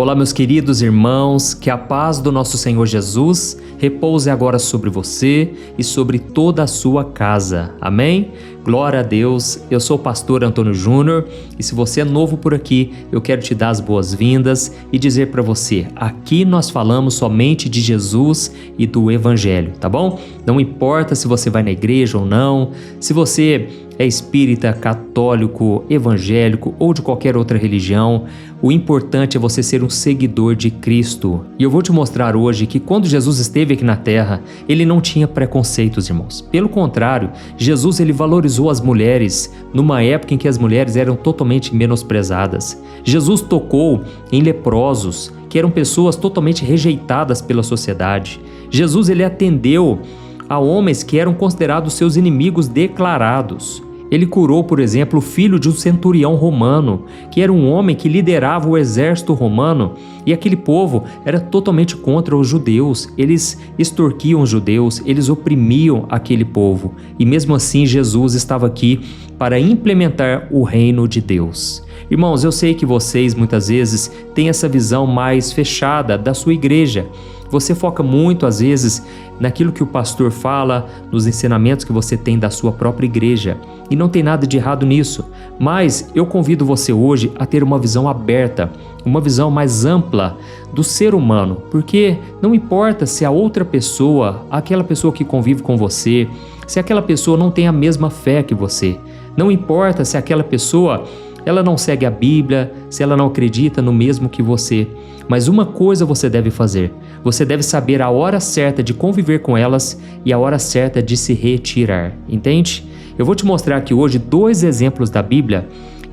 Olá, meus queridos irmãos, que a paz do nosso Senhor Jesus repouse agora sobre você e sobre toda a sua casa. Amém? Glória a Deus, eu sou o pastor Antônio Júnior e se você é novo por aqui, eu quero te dar as boas-vindas e dizer para você, aqui nós falamos somente de Jesus e do Evangelho, tá bom? Não importa se você vai na igreja ou não, se você é espírita, católico, evangélico ou de qualquer outra religião, o importante é você ser um seguidor de Cristo. E eu vou te mostrar hoje que quando Jesus esteve aqui na Terra, ele não tinha preconceitos, irmãos. Pelo contrário, Jesus ele valorizou as mulheres numa época em que as mulheres eram totalmente menosprezadas. Jesus tocou em leprosos, que eram pessoas totalmente rejeitadas pela sociedade. Jesus ele atendeu a homens que eram considerados seus inimigos declarados. Ele curou, por exemplo, o filho de um centurião romano, que era um homem que liderava o exército romano, e aquele povo era totalmente contra os judeus. Eles extorquiam os judeus, eles oprimiam aquele povo. E mesmo assim, Jesus estava aqui para implementar o reino de Deus. Irmãos, eu sei que vocês muitas vezes têm essa visão mais fechada da sua igreja. Você foca muito, às vezes, naquilo que o pastor fala, nos ensinamentos que você tem da sua própria igreja. E não tem nada de errado nisso. Mas eu convido você hoje a ter uma visão aberta, uma visão mais ampla do ser humano. Porque não importa se a outra pessoa, aquela pessoa que convive com você, se aquela pessoa não tem a mesma fé que você. Não importa se aquela pessoa ela não segue a Bíblia, se ela não acredita no mesmo que você. Mas uma coisa você deve fazer. Você deve saber a hora certa de conviver com elas e a hora certa de se retirar. Entende? Eu vou te mostrar aqui hoje 2 exemplos da Bíblia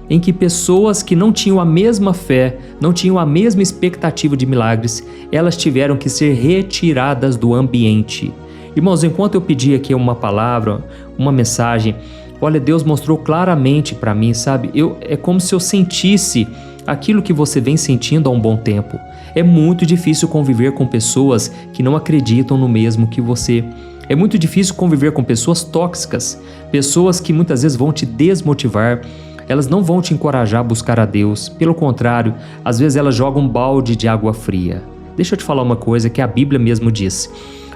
em que pessoas que não tinham a mesma fé, não tinham a mesma expectativa de milagres, elas tiveram que ser retiradas do ambiente. Irmãos, enquanto eu pedi aqui uma palavra, uma mensagem, olha, Deus mostrou claramente para mim, sabe? É como se eu sentisse aquilo que você vem sentindo há um bom tempo. É muito difícil conviver com pessoas que não acreditam no mesmo que você. É muito difícil conviver com pessoas tóxicas, pessoas que muitas vezes vão te desmotivar, elas não vão te encorajar a buscar a Deus. Pelo contrário, às vezes elas jogam um balde de água fria. Deixa eu te falar uma coisa que a Bíblia mesmo diz.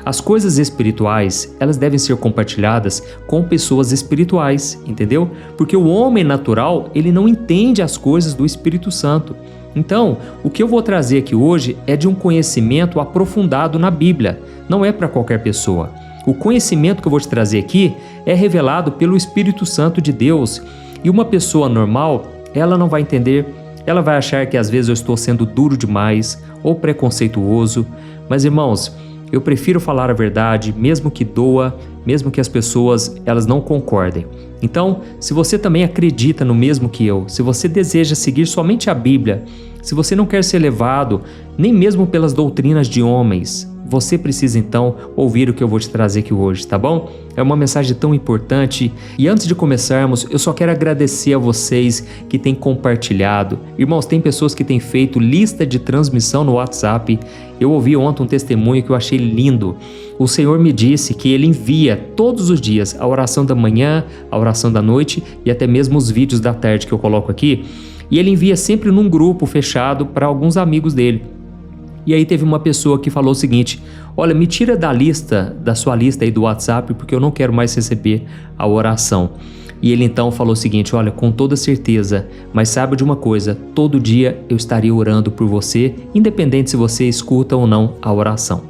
As coisas espirituais, elas devem ser compartilhadas com pessoas espirituais, entendeu? Porque o homem natural, ele não entende as coisas do Espírito Santo. Então, o que eu vou trazer aqui hoje é de um conhecimento aprofundado na Bíblia, não é para qualquer pessoa. O conhecimento que eu vou te trazer aqui é revelado pelo Espírito Santo de Deus e uma pessoa normal, ela não vai entender, ela vai achar que às vezes eu estou sendo duro demais ou preconceituoso, mas irmãos, eu prefiro falar a verdade, mesmo que doa, mesmo que as pessoas elas não concordem. Então, se você também acredita no mesmo que eu, se você deseja seguir somente a Bíblia, se você não quer ser levado nem mesmo pelas doutrinas de homens, você precisa então ouvir o que eu vou te trazer aqui hoje, tá bom? É uma mensagem tão importante e antes de começarmos, eu só quero agradecer a vocês que têm compartilhado. Irmãos, tem pessoas que têm feito lista de transmissão no WhatsApp. Eu ouvi ontem um testemunho que eu achei lindo. O Senhor me disse que Ele envia todos os dias a oração da manhã, a oração da noite e até mesmo os vídeos da tarde que eu coloco aqui. E Ele envia sempre num grupo fechado para alguns amigos dele. E aí teve uma pessoa que falou o seguinte, olha, me tira da sua lista aí do WhatsApp porque eu não quero mais receber a oração. E ele então falou o seguinte, olha, com toda certeza, mas saiba de uma coisa, todo dia eu estaria orando por você, independente se você escuta ou não a oração.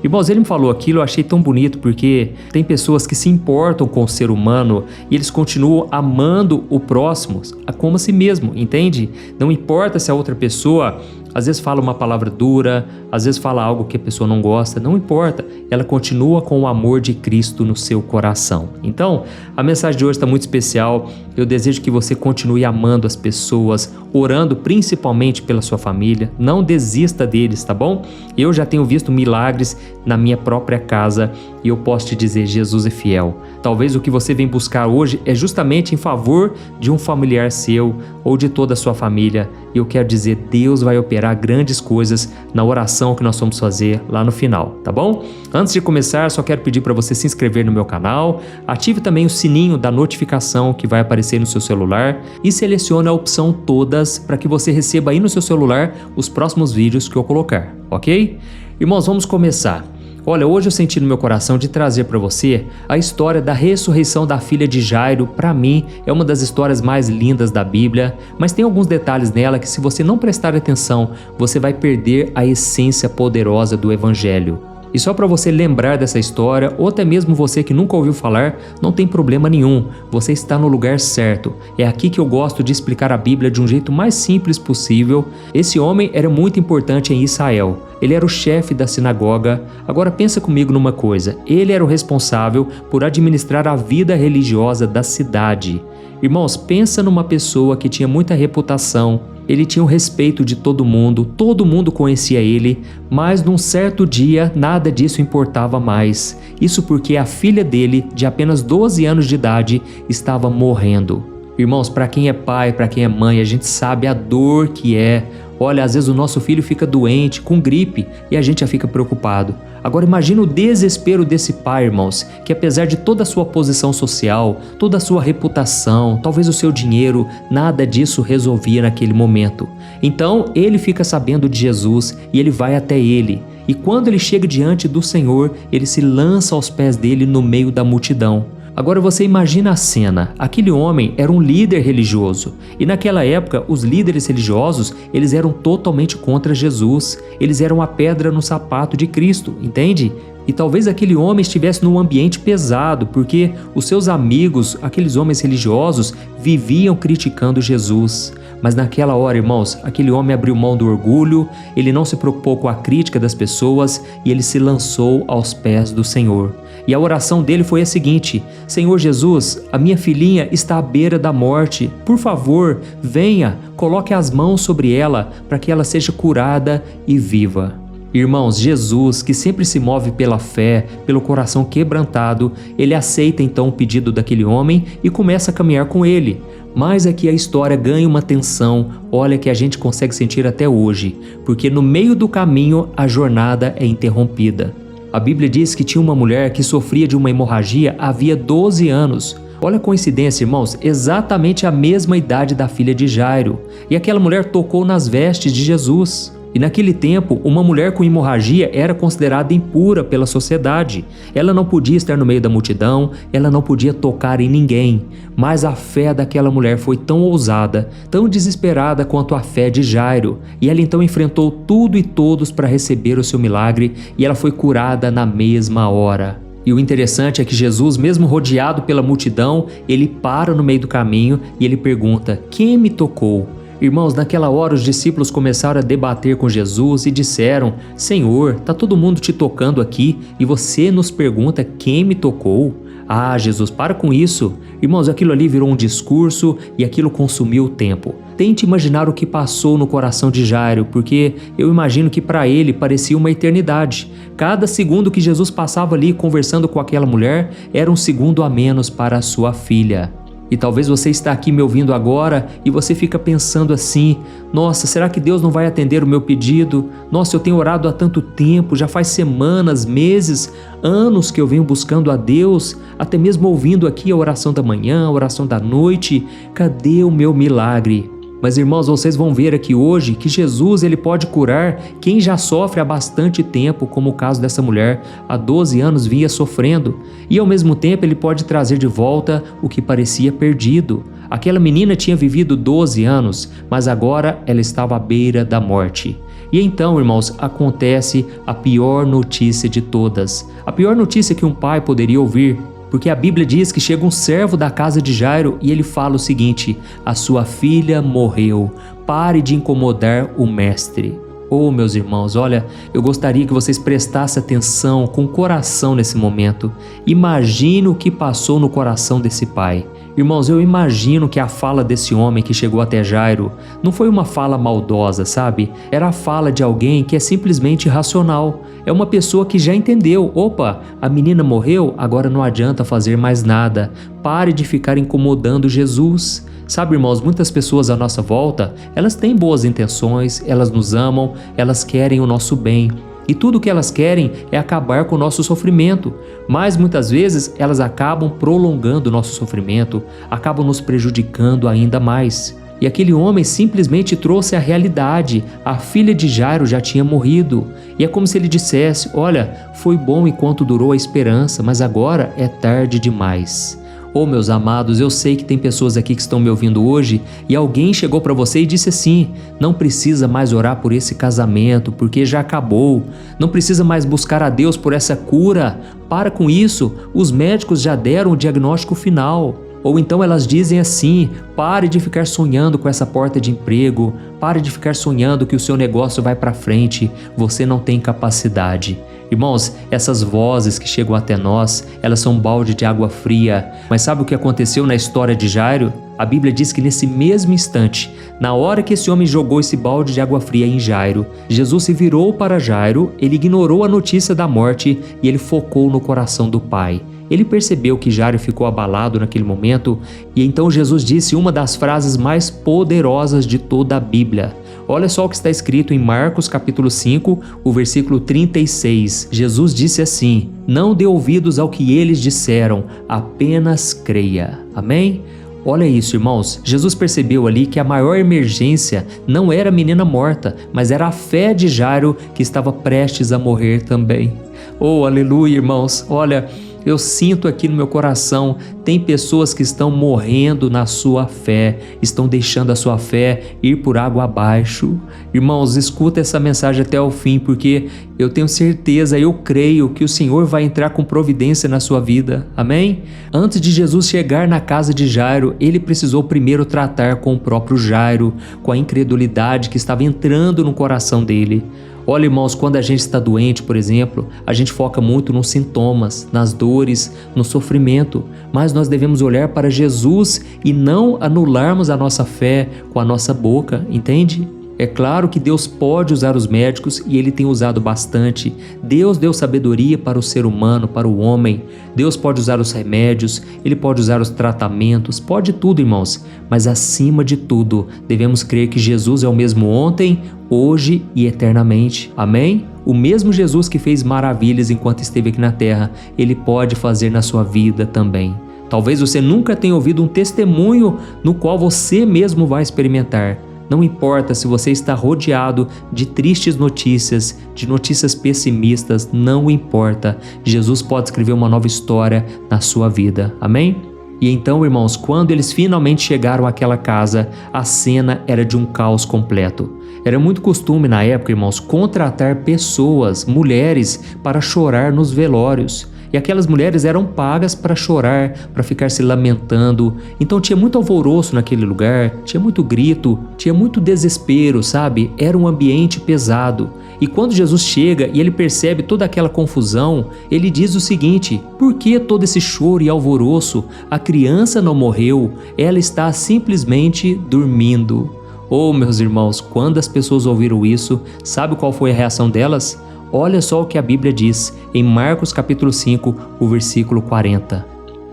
Irmãos, ele me falou aquilo, eu achei tão bonito porque tem pessoas que se importam com o ser humano e eles continuam amando o próximo como a si mesmo, entende? Não importa se a outra pessoa às vezes fala uma palavra dura, às vezes fala algo que a pessoa não gosta, não importa, ela continua com o amor de Cristo no seu coração. Então, a mensagem de hoje está muito especial, eu desejo que você continue amando as pessoas, orando principalmente pela sua família, não desista deles, tá bom? Eu já tenho visto milagres na minha própria casa e eu posso te dizer, Jesus é fiel. Talvez o que você vem buscar hoje é justamente em favor de um familiar seu ou de toda a sua família. E eu quero dizer, Deus vai operar grandes coisas na oração que nós vamos fazer lá no final, tá bom? Antes de começar, só quero pedir para você se inscrever no meu canal, ative também o sininho da notificação que vai aparecer no seu celular e selecione a opção todas para que você receba aí no seu celular os próximos vídeos que eu colocar, ok? Irmãos, vamos começar. Olha, hoje eu senti no meu coração de trazer para você a história da ressurreição da filha de Jairo. Para mim, é uma das histórias mais lindas da Bíblia, mas tem alguns detalhes nela que, se você não prestar atenção, você vai perder a essência poderosa do Evangelho. E só para você lembrar dessa história, ou até mesmo você que nunca ouviu falar, não tem problema nenhum, você está no lugar certo. É aqui que eu gosto de explicar a Bíblia de um jeito mais simples possível. Esse homem era muito importante em Israel, ele era o chefe da sinagoga. Agora pensa comigo numa coisa, ele era o responsável por administrar a vida religiosa da cidade. Irmãos, pensa numa pessoa que tinha muita reputação, ele tinha o respeito de todo mundo conhecia ele, mas num certo dia nada disso importava mais. Isso porque a filha dele, de apenas 12 anos de idade, estava morrendo. Irmãos, para quem é pai, para quem é mãe, a gente sabe a dor que é. Olha, às vezes o nosso filho fica doente, com gripe, e a gente já fica preocupado. Agora imagina o desespero desse pai, irmãos, que apesar de toda a sua posição social, toda a sua reputação, talvez o seu dinheiro, nada disso resolvia naquele momento. Então ele fica sabendo de Jesus e ele vai até ele. E quando ele chega diante do Senhor, ele se lança aos pés dele no meio da multidão. Agora você imagina a cena, aquele homem era um líder religioso e naquela época os líderes religiosos eles eram totalmente contra Jesus, eles eram a pedra no sapato de Cristo, entende? E talvez aquele homem estivesse num ambiente pesado porque os seus amigos, aqueles homens religiosos, viviam criticando Jesus. Mas naquela hora, irmãos, aquele homem abriu mão do orgulho, ele não se preocupou com a crítica das pessoas e ele se lançou aos pés do Senhor. E a oração dele foi a seguinte: Senhor Jesus, a minha filhinha está à beira da morte. Por favor, venha, coloque as mãos sobre ela para que ela seja curada e viva. Irmãos, Jesus, que sempre se move pela fé, pelo coração quebrantado, ele aceita então o pedido daquele homem e começa a caminhar com ele. Mas aqui a história ganha uma tensão, olha, que a gente consegue sentir até hoje, porque no meio do caminho a jornada é interrompida. A Bíblia diz que tinha uma mulher que sofria de uma hemorragia havia 12 anos. Olha a coincidência, irmãos, exatamente a mesma idade da filha de Jairo. E aquela mulher tocou nas vestes de Jesus. E naquele tempo, uma mulher com hemorragia era considerada impura pela sociedade. Ela não podia estar no meio da multidão, ela não podia tocar em ninguém. Mas a fé daquela mulher foi tão ousada, tão desesperada quanto a fé de Jairo. E ela então enfrentou tudo e todos para receber o seu milagre e ela foi curada na mesma hora. E o interessante é que Jesus, mesmo rodeado pela multidão, ele para no meio do caminho e ele pergunta: quem me tocou? Irmãos, naquela hora os discípulos começaram a debater com Jesus e disseram: Senhor, está todo mundo te tocando aqui e você nos pergunta quem me tocou? Ah, Jesus, para com isso. Irmãos, aquilo ali virou um discurso e aquilo consumiu o tempo. Tente imaginar o que passou no coração de Jairo, porque eu imagino que para ele parecia uma eternidade. Cada segundo que Jesus passava ali conversando com aquela mulher era um segundo a menos para a sua filha. E talvez você está aqui me ouvindo agora e você fica pensando assim: nossa, será que Deus não vai atender o meu pedido? Nossa, eu tenho orado há tanto tempo, já faz semanas, meses, anos que eu venho buscando a Deus, até mesmo ouvindo aqui a oração da manhã, a oração da noite. Cadê o meu milagre? Mas irmãos, vocês vão ver aqui hoje que Jesus ele pode curar quem já sofre há bastante tempo, como o caso dessa mulher, há 12 anos vinha sofrendo. E ao mesmo tempo ele pode trazer de volta o que parecia perdido. Aquela menina tinha vivido 12 anos, mas agora ela estava à beira da morte. E então, irmãos, acontece a pior notícia de todas. A pior notícia que um pai poderia ouvir. Porque a Bíblia diz que chega um servo da casa de Jairo e ele fala o seguinte: a sua filha morreu, pare de incomodar o mestre. Oh, meus irmãos, olha, eu gostaria que vocês prestassem atenção com o coração nesse momento. Imagine o que passou no coração desse pai. Irmãos, eu imagino que a fala desse homem que chegou até Jairo não foi uma fala maldosa, sabe? Era a fala de alguém que é simplesmente racional. É uma pessoa que já entendeu: opa, a menina morreu, agora não adianta fazer mais nada. Pare de ficar incomodando Jesus. Sabe, irmãos, muitas pessoas à nossa volta, elas têm boas intenções, elas nos amam, elas querem o nosso bem. E tudo o que elas querem é acabar com o nosso sofrimento, mas muitas vezes elas acabam prolongando o nosso sofrimento, acabam nos prejudicando ainda mais. E aquele homem simplesmente trouxe a realidade: a filha de Jairo já tinha morrido. E é como se ele dissesse: olha, foi bom enquanto durou a esperança, mas agora é tarde demais. Oh, meus amados, eu sei que tem pessoas aqui que estão me ouvindo hoje e alguém chegou para você e disse assim: não precisa mais orar por esse casamento, porque já acabou. Não precisa mais buscar a Deus por essa cura. Para com isso, os médicos já deram o diagnóstico final. Ou então elas dizem assim: pare de ficar sonhando com essa porta de emprego, pare de ficar sonhando que o seu negócio vai para frente, você não tem capacidade. Irmãos, essas vozes que chegam até nós, elas são um balde de água fria. Mas sabe o que aconteceu na história de Jairo? A Bíblia diz que nesse mesmo instante, na hora que esse homem jogou esse balde de água fria em Jairo, Jesus se virou para Jairo, ele ignorou a notícia da morte e ele focou no coração do Pai. Ele percebeu que Jairo ficou abalado naquele momento e então Jesus disse uma das frases mais poderosas de toda a Bíblia. Olha só o que está escrito em Marcos capítulo 5, o versículo 36. Jesus disse assim: não dê ouvidos ao que eles disseram, apenas creia. Amém? Olha isso, irmãos. Jesus percebeu ali que a maior emergência não era a menina morta, mas era a fé de Jairo que estava prestes a morrer também. Oh, aleluia, irmãos. Olha, eu sinto aqui no meu coração, tem pessoas que estão morrendo na sua fé, estão deixando a sua fé ir por água abaixo. Irmãos, escuta essa mensagem até o fim, porque eu tenho certeza, eu creio que o Senhor vai entrar com providência na sua vida. Amém? Antes de Jesus chegar na casa de Jairo, ele precisou primeiro tratar com o próprio Jairo, com a incredulidade que estava entrando no coração dele. Olha, irmãos, quando a gente está doente, por exemplo, a gente foca muito nos sintomas, nas dores, no sofrimento, mas nós devemos olhar para Jesus e não anularmos a nossa fé com a nossa boca, entende? É claro que Deus pode usar os médicos e Ele tem usado bastante. Deus deu sabedoria para o ser humano, para o homem. Deus pode usar os remédios, Ele pode usar os tratamentos, pode tudo, irmãos. Mas acima de tudo, devemos crer que Jesus é o mesmo ontem, hoje e eternamente. Amém? O mesmo Jesus que fez maravilhas enquanto esteve aqui na terra, Ele pode fazer na sua vida também. Talvez você nunca tenha ouvido um testemunho no qual você mesmo vai experimentar. Não importa se você está rodeado de tristes notícias, de notícias pessimistas, não importa. Jesus pode escrever uma nova história na sua vida. Amém? E então, irmãos, quando eles finalmente chegaram àquela casa, a cena era de um caos completo. Era muito costume na época, irmãos, contratar pessoas, mulheres, para chorar nos velórios. E aquelas mulheres eram pagas para chorar, para ficar se lamentando. Então tinha muito alvoroço naquele lugar, tinha muito grito, tinha muito desespero, sabe? Era um ambiente pesado. E quando Jesus chega e ele percebe toda aquela confusão, ele diz o seguinte: por que todo esse choro e alvoroço? A criança não morreu, ela está simplesmente dormindo. Oh, meus irmãos, quando as pessoas ouviram isso, sabe qual foi a reação delas? Olha só o que a Bíblia diz em Marcos capítulo 5, o versículo 40.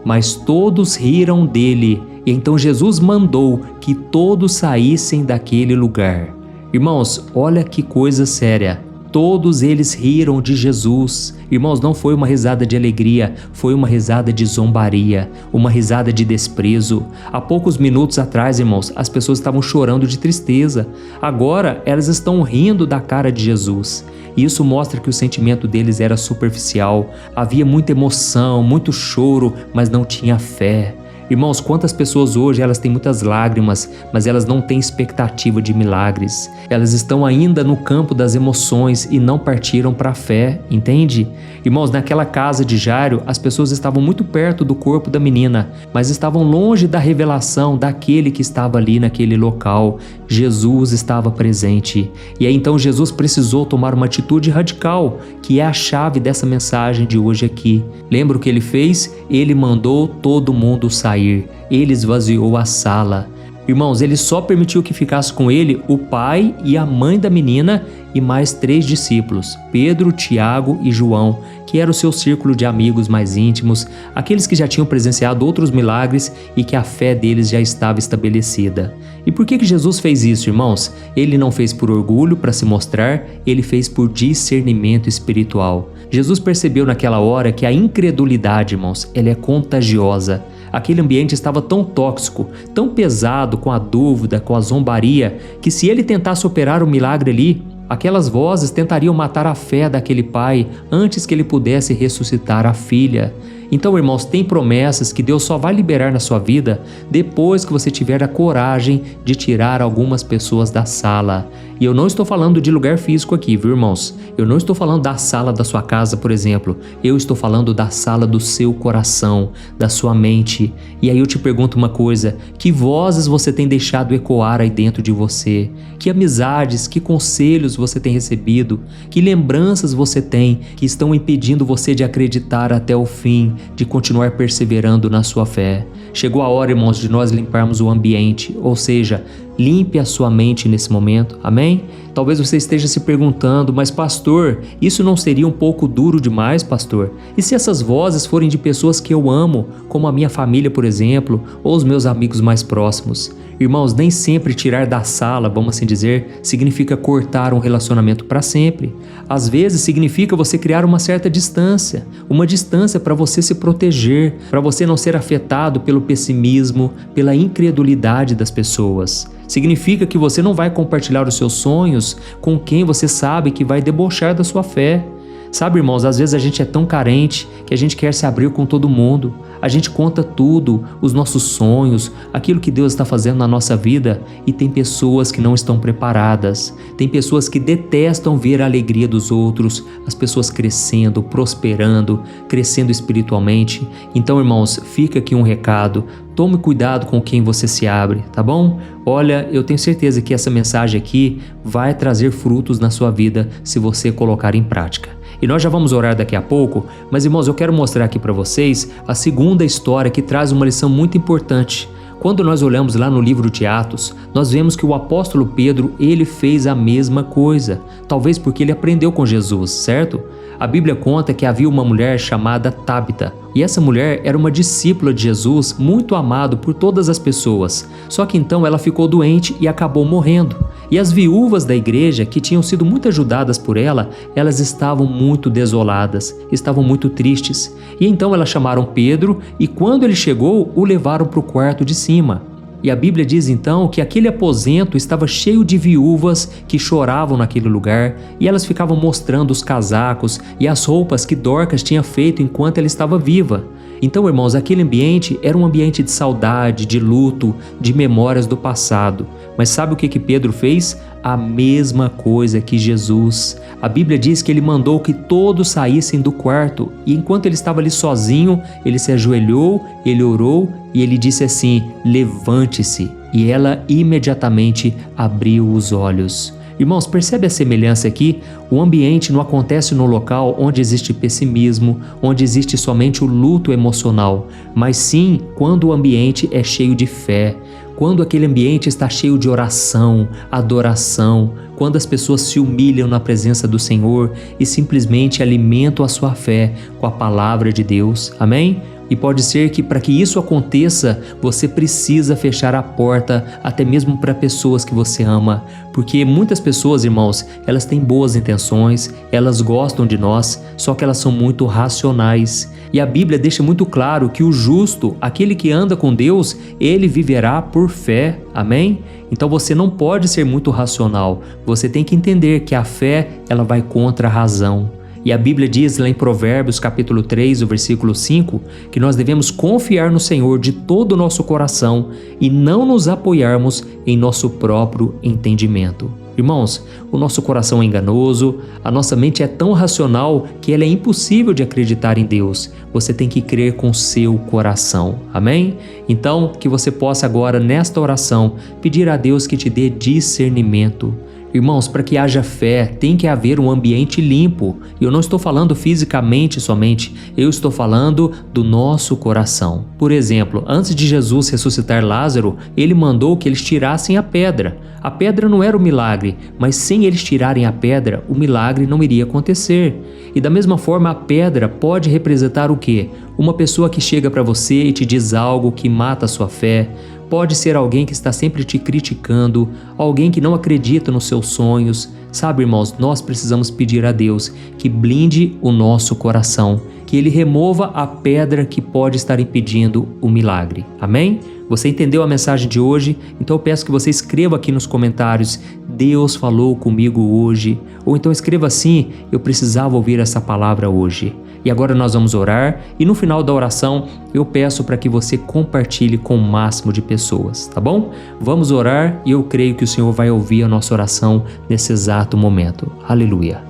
Mas todos riram dele, e então Jesus mandou que todos saíssem daquele lugar. Irmãos, olha que coisa séria. Todos eles riram de Jesus. Irmãos, não foi uma risada de alegria, foi uma risada de zombaria, uma risada de desprezo. Há poucos minutos atrás, irmãos, as pessoas estavam chorando de tristeza. Agora, elas estão rindo da cara de Jesus. E isso mostra que o sentimento deles era superficial. Havia muita emoção, muito choro, mas não tinha fé. Irmãos, quantas pessoas hoje elas têm muitas lágrimas, mas elas não têm expectativa de milagres. Elas estão ainda no campo das emoções e não partiram para a fé, entende? Irmãos, naquela casa de Jairo, as pessoas estavam muito perto do corpo da menina, mas estavam longe da revelação daquele que estava ali naquele local. Jesus estava presente. E aí então Jesus precisou tomar uma atitude radical, que é a chave dessa mensagem de hoje aqui. Lembra o que ele fez? Ele mandou todo mundo sair sair. Ele esvaziou a sala. Irmãos, ele só permitiu que ficasse com ele o pai e a mãe da menina e mais 3 discípulos, Pedro, Tiago e João, que era o seu círculo de amigos mais íntimos, aqueles que já tinham presenciado outros milagres e que a fé deles já estava estabelecida. E por que Jesus fez isso, irmãos? Ele não fez por orgulho para se mostrar, ele fez por discernimento espiritual. Jesus percebeu naquela hora que a incredulidade, irmãos, ela é contagiosa. Aquele ambiente estava tão tóxico, tão pesado com a dúvida, com a zombaria, que se ele tentasse operar o milagre ali, aquelas vozes tentariam matar a fé daquele pai antes que ele pudesse ressuscitar a filha. Então, irmãos, tem promessas que Deus só vai liberar na sua vida depois que você tiver a coragem de tirar algumas pessoas da sala. E eu não estou falando de lugar físico aqui, viu, irmãos? Eu não estou falando da sala da sua casa, por exemplo. Eu estou falando da sala do seu coração, da sua mente. E aí eu te pergunto uma coisa: que vozes você tem deixado ecoar aí dentro de você? Que amizades, que conselhos você tem recebido? Que lembranças você tem que estão impedindo você de acreditar até o fim, de continuar perseverando na sua fé? Chegou a hora, irmãos, de nós limparmos o ambiente, ou seja, limpe a sua mente nesse momento, amém? Talvez você esteja se perguntando, mas pastor, isso não seria um pouco duro demais, pastor? E se essas vozes forem de pessoas que eu amo, como a minha família, por exemplo, ou os meus amigos mais próximos? Irmãos, nem sempre tirar da sala, vamos assim dizer, significa cortar um relacionamento para sempre. Às vezes significa você criar uma certa distância, uma distância para você se proteger, para você não ser afetado pelo pessimismo, pela incredulidade das pessoas. Significa que você não vai compartilhar os seus sonhos com quem você sabe que vai debochar da sua fé. Sabe, irmãos, às vezes a gente é tão carente que a gente quer se abrir com todo mundo. A gente conta tudo, os nossos sonhos, aquilo que Deus está fazendo na nossa vida, e tem pessoas que não estão preparadas. Tem pessoas que detestam ver a alegria dos outros, as pessoas crescendo, prosperando, crescendo espiritualmente. Então, irmãos, fica aqui um recado. Tome cuidado com quem você se abre, tá bom? Olha, eu tenho certeza que essa mensagem aqui vai trazer frutos na sua vida se você colocar em prática. E nós já vamos orar daqui a pouco, mas, irmãos, eu quero mostrar aqui para vocês a segunda história que traz uma lição muito importante. Quando nós olhamos lá no livro de Atos, nós vemos que o apóstolo Pedro, ele fez a mesma coisa, talvez porque ele aprendeu com Jesus, certo? A Bíblia conta que havia uma mulher chamada Tábita, e essa mulher era uma discípula de Jesus, muito amado por todas as pessoas. Só que então ela ficou doente e acabou morrendo. E as viúvas da igreja, que tinham sido muito ajudadas por ela, elas estavam muito desoladas, estavam muito tristes. E então elas chamaram Pedro e, quando ele chegou, o levaram para o quarto de cima. E a Bíblia diz então que aquele aposento estava cheio de viúvas que choravam naquele lugar, e elas ficavam mostrando os casacos e as roupas que Dorcas tinha feito enquanto ela estava viva. Então, irmãos, aquele ambiente era um ambiente de saudade, de luto, de memórias do passado. Mas sabe o que Pedro fez? A mesma coisa que Jesus. A Bíblia diz que ele mandou que todos saíssem do quarto, e enquanto ele estava ali sozinho, ele se ajoelhou, ele orou e ele disse assim: levante-se. E ela imediatamente abriu os olhos. Irmãos, percebe a semelhança aqui? O ambiente não acontece no local onde existe pessimismo, onde existe somente o luto emocional, mas sim quando o ambiente é cheio de fé, quando aquele ambiente está cheio de oração, adoração, quando as pessoas se humilham na presença do Senhor e simplesmente alimentam a sua fé com a palavra de Deus. Amém? E pode ser que, para que isso aconteça, você precisa fechar a porta até mesmo para pessoas que você ama. Porque muitas pessoas, irmãos, elas têm boas intenções, elas gostam de nós, só que elas são muito racionais. E a Bíblia deixa muito claro que o justo, aquele que anda com Deus, ele viverá por fé. Amém? Então você não pode ser muito racional. Você tem que entender que a fé, ela vai contra a razão. E a Bíblia diz lá em Provérbios capítulo 3, o versículo 5, que nós devemos confiar no Senhor de todo o nosso coração e não nos apoiarmos em nosso próprio entendimento. Irmãos, o nosso coração é enganoso, a nossa mente é tão racional que ela é impossível de acreditar em Deus. Você tem que crer com seu coração. Amém? Então, que você possa agora, nesta oração, pedir a Deus que te dê discernimento. Irmãos, para que haja fé, tem que haver um ambiente limpo. E eu não estou falando fisicamente somente, eu estou falando do nosso coração. Por exemplo, antes de Jesus ressuscitar Lázaro, ele mandou que eles tirassem a pedra. A pedra não era o milagre, mas sem eles tirarem a pedra, o milagre não iria acontecer. E da mesma forma, a pedra pode representar o quê? Uma pessoa que chega para você e te diz algo que mata a sua fé. Pode ser alguém que está sempre te criticando, alguém que não acredita nos seus sonhos. Sabe, irmãos, nós precisamos pedir a Deus que blinde o nosso coração, que Ele remova a pedra que pode estar impedindo o milagre. Amém? Você entendeu a mensagem de hoje? Então eu peço que você escreva aqui nos comentários: Deus falou comigo hoje. Ou então escreva assim: eu precisava ouvir essa palavra hoje. E agora nós vamos orar e no final da oração eu peço para que você compartilhe com o máximo de pessoas, tá bom? Vamos orar e eu creio que o Senhor vai ouvir a nossa oração nesse exato momento. Aleluia.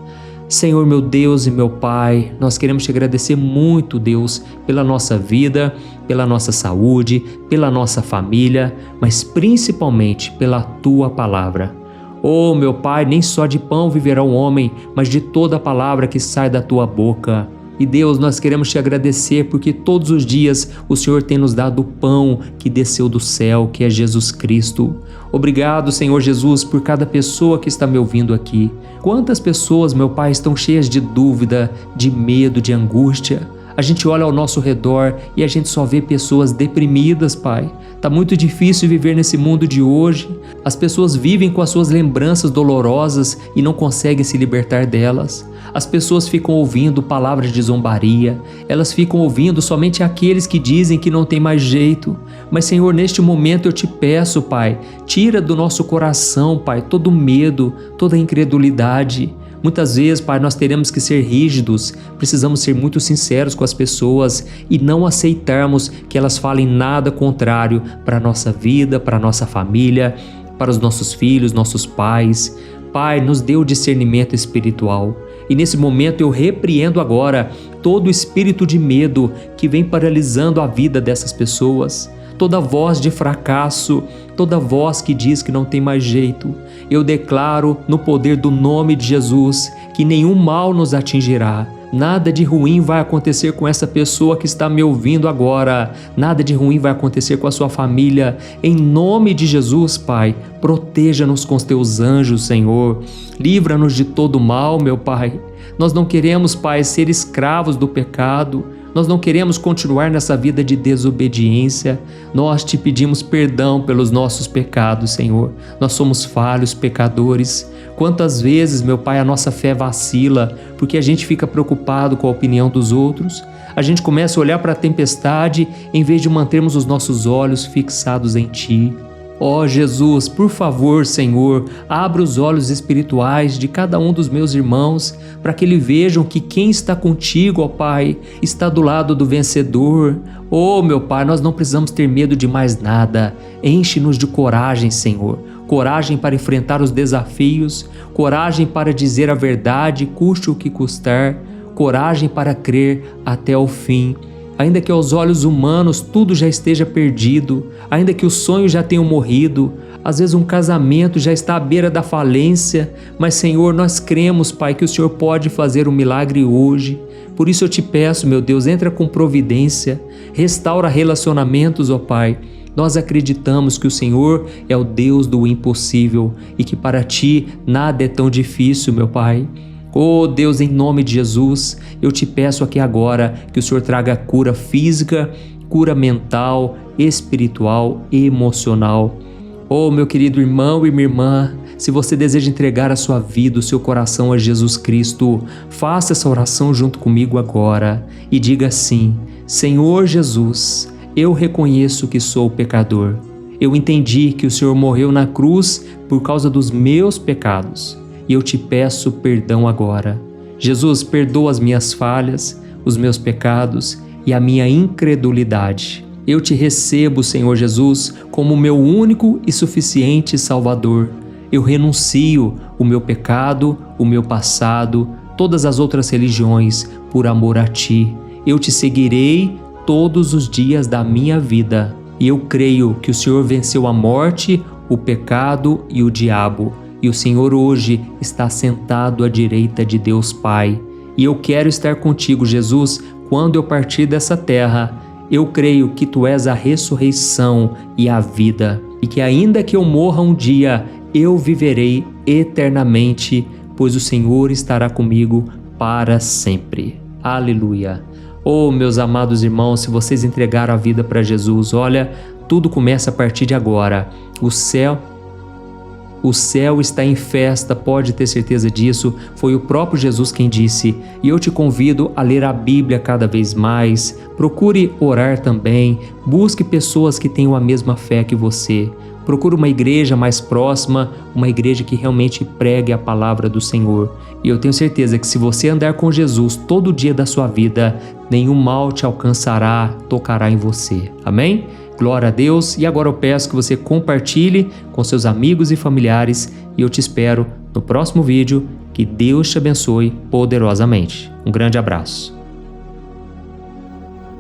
Senhor, meu Deus e meu Pai, nós queremos te agradecer muito, Deus, pela nossa vida, pela nossa saúde, pela nossa família, mas principalmente pela Tua palavra. Oh, meu Pai, nem só de pão viverá o homem, mas de toda a palavra que sai da Tua boca. E Deus, nós queremos te agradecer porque todos os dias o Senhor tem nos dado o pão que desceu do céu, que é Jesus Cristo. Obrigado, Senhor Jesus, por cada pessoa que está me ouvindo aqui. Quantas pessoas, meu Pai, estão cheias de dúvida, de medo, de angústia. A gente olha ao nosso redor e a gente só vê pessoas deprimidas, Pai. Tá muito difícil viver nesse mundo de hoje. As pessoas vivem com as suas lembranças dolorosas e não conseguem se libertar delas. As pessoas ficam ouvindo palavras de zombaria. Elas ficam ouvindo somente aqueles que dizem que não tem mais jeito. Mas, Senhor, neste momento eu te peço, Pai, tira do nosso coração, Pai, todo medo, toda incredulidade. Muitas vezes, Pai, nós teremos que ser rígidos, precisamos ser muito sinceros com as pessoas e não aceitarmos que elas falem nada contrário para a nossa vida, para a nossa família, para os nossos filhos, nossos pais. Pai, nos dê o discernimento espiritual. E nesse momento eu repreendo agora todo o espírito de medo que vem paralisando a vida dessas pessoas. Toda voz de fracasso, toda voz que diz que não tem mais jeito. Eu declaro no poder do nome de Jesus que nenhum mal nos atingirá. Nada de ruim vai acontecer com essa pessoa que está me ouvindo agora. Nada de ruim vai acontecer com a sua família. Em nome de Jesus, Pai, proteja-nos com os teus anjos, Senhor. Livra-nos de todo mal, meu Pai. Nós não queremos, Pai, ser escravos do pecado. Nós não queremos continuar nessa vida de desobediência. Nós te pedimos perdão pelos nossos pecados, Senhor. Nós somos falhos, pecadores. Quantas vezes, meu Pai, a nossa fé vacila porque a gente fica preocupado com a opinião dos outros. A gente começa a olhar para a tempestade em vez de mantermos os nossos olhos fixados em Ti. Ó Jesus, por favor, Senhor, abra os olhos espirituais de cada um dos meus irmãos, para que eles vejam que quem está contigo, ó Pai, está do lado do vencedor. Oh, meu Pai, nós não precisamos ter medo de mais nada. Enche-nos de coragem, Senhor. Coragem para enfrentar os desafios, coragem para dizer a verdade, custe o que custar, coragem para crer até o fim. Ainda que aos olhos humanos tudo já esteja perdido, ainda que os sonhos já tenham morrido, às vezes um casamento já está à beira da falência, mas Senhor, nós cremos, Pai, que o Senhor pode fazer um milagre hoje. Por isso eu te peço, meu Deus, entra com providência, restaura relacionamentos, ó Pai. Nós acreditamos que o Senhor é o Deus do impossível e que para Ti nada é tão difícil, meu Pai. Oh Deus, em nome de Jesus, eu te peço aqui agora que o Senhor traga cura física, cura mental, espiritual e emocional. Oh meu querido irmão e minha irmã, se você deseja entregar a sua vida, o seu coração a Jesus Cristo, faça essa oração junto comigo agora e diga assim: Senhor Jesus, eu reconheço que sou pecador. Eu entendi que o Senhor morreu na cruz por causa dos meus pecados. E eu te peço perdão agora. Jesus, perdoa as minhas falhas, os meus pecados e a minha incredulidade. Eu te recebo, Senhor Jesus, como meu único e suficiente Salvador. Eu renuncio o meu pecado, o meu passado, todas as outras religiões por amor a Ti. Eu te seguirei todos os dias da minha vida. E eu creio que o Senhor venceu a morte, o pecado e o diabo. e o Senhor hoje está sentado à direita de Deus Pai. E eu quero estar contigo, Jesus, quando eu partir dessa terra. Eu creio que Tu és a ressurreição e a vida, e que ainda que eu morra um dia, eu viverei eternamente, pois o Senhor estará comigo para sempre. Aleluia! Oh, meus amados irmãos, se vocês entregaram a vida para Jesus, olha, tudo começa a partir de agora. O céu está em festa, pode ter certeza disso. Foi o próprio Jesus quem disse. E eu te convido a ler a Bíblia cada vez mais. Procure orar também. Busque pessoas que tenham a mesma fé que você. Procure uma igreja mais próxima, uma igreja que realmente pregue a palavra do Senhor. E eu tenho certeza que se você andar com Jesus todo dia da sua vida, nenhum mal te alcançará, tocará em você. Amém? Glória a Deus. E agora eu peço que você compartilhe com seus amigos e familiares e eu te espero no próximo vídeo. Que Deus te abençoe poderosamente. Um grande abraço.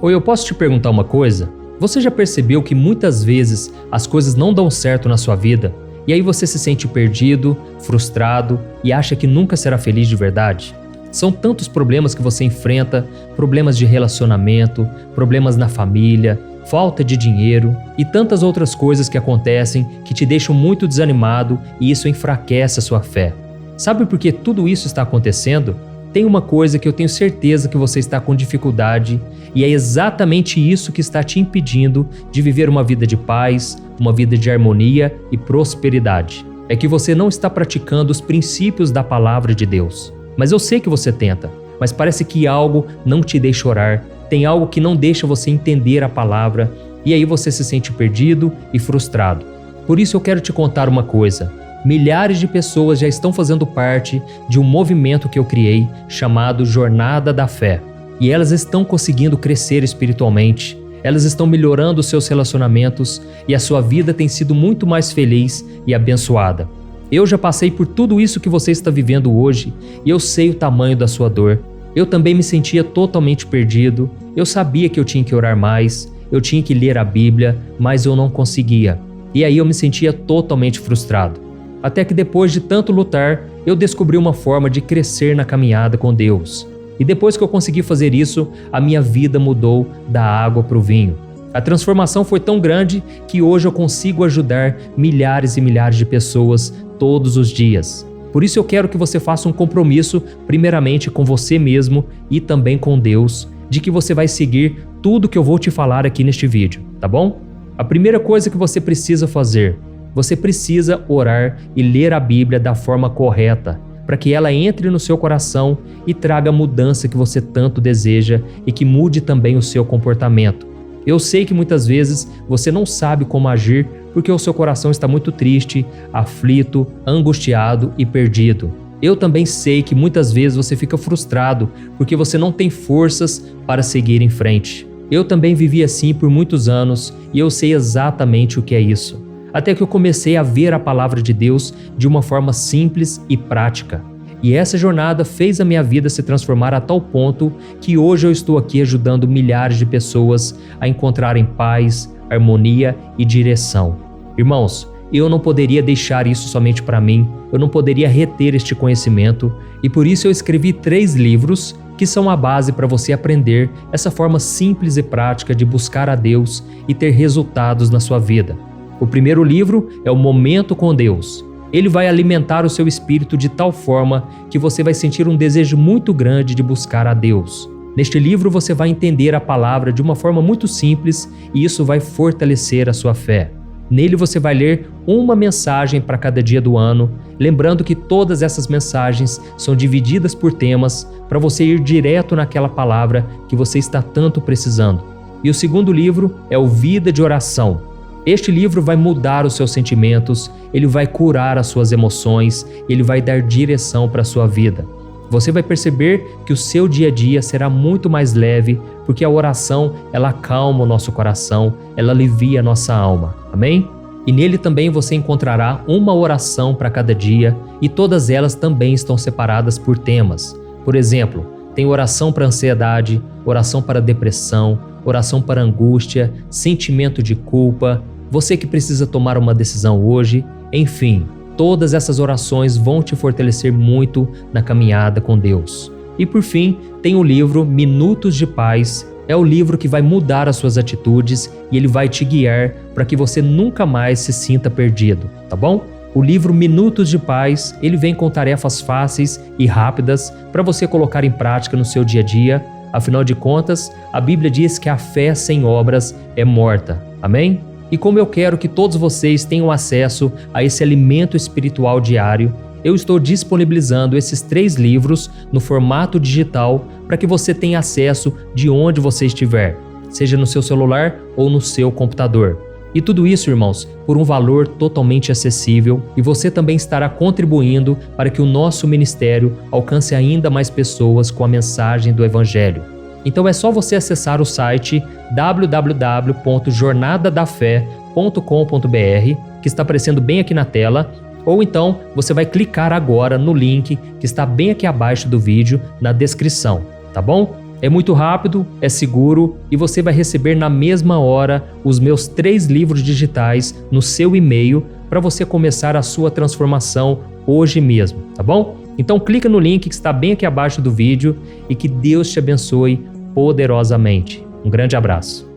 Oi, eu posso te perguntar uma coisa? Você já percebeu que muitas vezes as coisas não dão certo na sua vida e aí você se sente perdido, frustrado e acha que nunca será feliz de verdade? São tantos problemas que você enfrenta, problemas de relacionamento, problemas na família, falta de dinheiro e tantas outras coisas que acontecem que te deixam muito desanimado e isso enfraquece a sua fé. Sabe por que tudo isso está acontecendo? Tem uma coisa que eu tenho certeza que você está com dificuldade e é exatamente isso que está te impedindo de viver uma vida de paz, uma vida de harmonia e prosperidade. É que você não está praticando os princípios da palavra de Deus. Mas eu sei que você tenta, mas parece que algo não te deixa orar, tem algo que não deixa você entender a palavra e aí você se sente perdido e frustrado. Por isso eu quero te contar uma coisa. Milhares de pessoas já estão fazendo parte de um movimento que eu criei chamado Jornada da Fé. E elas estão conseguindo crescer espiritualmente, elas estão melhorando os seus relacionamentos e a sua vida tem sido muito mais feliz e abençoada. Eu já passei por tudo isso que você está vivendo hoje e eu sei o tamanho da sua dor. Eu também me sentia totalmente perdido, eu sabia que eu tinha que orar mais, eu tinha que ler a Bíblia, mas eu não conseguia. E aí eu me sentia totalmente frustrado. Até que depois de tanto lutar, eu descobri uma forma de crescer na caminhada com Deus. E depois que eu consegui fazer isso, a minha vida mudou da água para o vinho. A transformação foi tão grande que hoje eu consigo ajudar milhares e milhares de pessoas todos os dias. Por isso eu quero que você faça um compromisso, primeiramente com você mesmo e também com Deus, de que você vai seguir tudo que eu vou te falar aqui neste vídeo, tá bom? A primeira coisa que você precisa fazer, você precisa orar e ler a Bíblia da forma correta, para que ela entre no seu coração e traga a mudança que você tanto deseja e que mude também o seu comportamento. Eu sei que muitas vezes você não sabe como agir porque o seu coração está muito triste, aflito, angustiado e perdido. Eu também sei que muitas vezes você fica frustrado porque você não tem forças para seguir em frente. Eu também vivi assim por muitos anos e eu sei exatamente o que é isso. Até que eu comecei a ver a palavra de Deus de uma forma simples e prática. E essa jornada fez a minha vida se transformar a tal ponto que hoje eu estou aqui ajudando milhares de pessoas a encontrarem paz, harmonia e direção. Irmãos, eu não poderia deixar isso somente para mim, eu não poderia reter este conhecimento e por isso eu escrevi 3 livros que são a base para você aprender essa forma simples e prática de buscar a Deus e ter resultados na sua vida. O primeiro livro é o Momento com Deus. Ele vai alimentar o seu espírito de tal forma que você vai sentir um desejo muito grande de buscar a Deus. Neste livro você vai entender a palavra de uma forma muito simples e isso vai fortalecer a sua fé. Nele você vai ler uma mensagem para cada dia do ano, lembrando que todas essas mensagens são divididas por temas para você ir direto naquela palavra que você está tanto precisando. E o segundo livro é o Vida de Oração. Este livro vai mudar os seus sentimentos, ele vai curar as suas emoções, ele vai dar direção para a sua vida. Você vai perceber que o seu dia a dia será muito mais leve, porque a oração, ela acalma o nosso coração, ela alivia a nossa alma. Amém? E nele também você encontrará uma oração para cada dia e todas elas também estão separadas por temas. Por exemplo, tem oração para ansiedade, oração para depressão, oração para angústia, sentimento de culpa, você que precisa tomar uma decisão hoje, enfim, Todas essas orações vão te fortalecer muito na caminhada com Deus. E por fim, tem o livro Minutos de Paz. É o livro que vai mudar as suas atitudes e ele vai te guiar para que você nunca mais se sinta perdido, tá bom? O livro Minutos de Paz, ele vem com tarefas fáceis e rápidas para você colocar em prática no seu dia a dia. Afinal de contas, a Bíblia diz que a fé sem obras é morta. Amém? E como eu quero que todos vocês tenham acesso a esse alimento espiritual diário, eu estou disponibilizando esses 3 livros no formato digital para que você tenha acesso de onde você estiver, seja no seu celular ou no seu computador. E tudo isso, irmãos, por um valor totalmente acessível, e você também estará contribuindo para que o nosso ministério alcance ainda mais pessoas com a mensagem do Evangelho. Então é só você acessar o site www.jornadadafé.com.br, que está aparecendo bem aqui na tela, ou então você vai clicar agora no link que está bem aqui abaixo do vídeo, na descrição, tá bom? É muito rápido, é seguro e você vai receber na mesma hora os meus 3 livros digitais no seu e-mail para você começar a sua transformação hoje mesmo, tá bom? Então clica no link que está bem aqui abaixo do vídeo e que Deus te abençoe poderosamente. Um grande abraço.